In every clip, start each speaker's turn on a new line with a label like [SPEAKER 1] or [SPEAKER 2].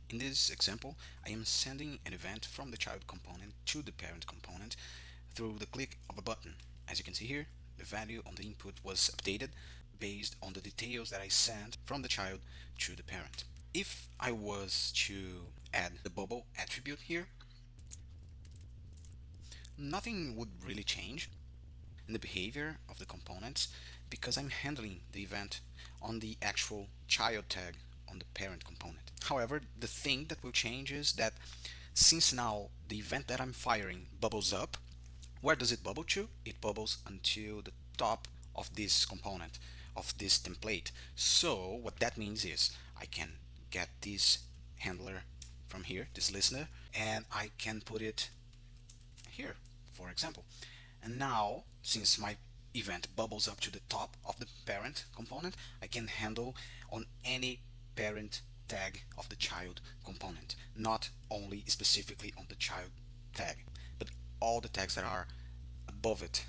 [SPEAKER 1] In this example, I am sending an event from the child component to the parent component through the click of a button. As you can see here, the value on the input was updated based on the details that I sent from the child to the parent. If I was to add the bubble attribute here, nothing would really change in the behavior of the components because I'm handling the event on the actual child tag on the parent component. However, the thing that will change is that since now the event that I'm firing bubbles up, where does it bubble to? It bubbles until the top of this component, of this template. So what that means is I can get this handler from here, this listener, and I can put it here, for example. And now, since my event bubbles up to the top of the parent component, I can handle on any parent tag of the child component, not only specifically on the child tag, but all the tags that are above it.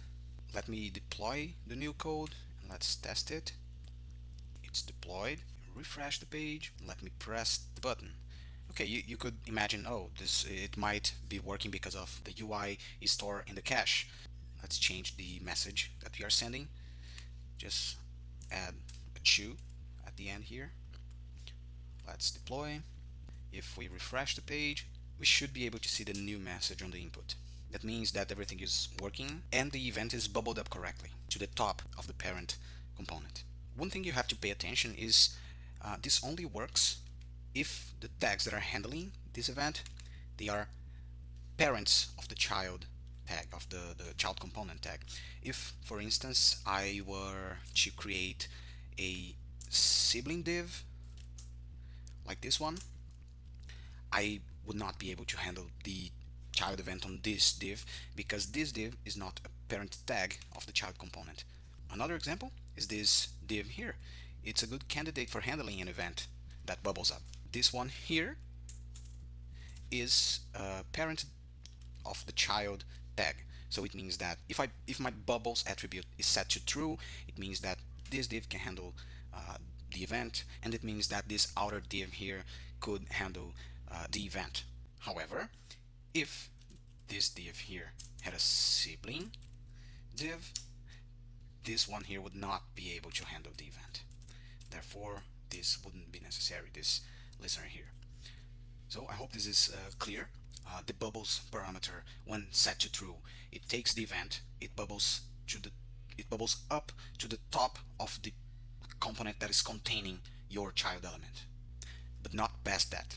[SPEAKER 1] Let me deploy the new code and let's test it. It's deployed. Refresh the page. Let me press the button. Okay, you could imagine, oh, this it might be working because of the UI is stored in the cache. Let's change the message that we are sending. Just add a chew at the end here. Let's deploy. If we refresh the page, we should be able to see the new message on the input. That means that everything is working and the event is bubbled up correctly to the top of the parent component. One thing you have to pay attention is this only works if the tags that are handling this event, they are parents of the child tag, of the child component tag. If, for instance, I were to create a sibling div like this one, I would not be able to handle the child event on this div because this div is not a parent tag of the child component. Another example is this div here. It's a good candidate for handling an event that bubbles up. This one here is a parent of the child tag. So it means that if my bubbles attribute is set to true, it means that this div can handle the event, and it means that this outer div here could handle the event. However, if this div here had a sibling div, this one here would not be able to handle the event. Therefore, this wouldn't be necessary, this listener here. So I hope this is clear. The bubbles parameter, when set to true, it takes the event, it bubbles up to the top of the component that is containing your child element, but not past that.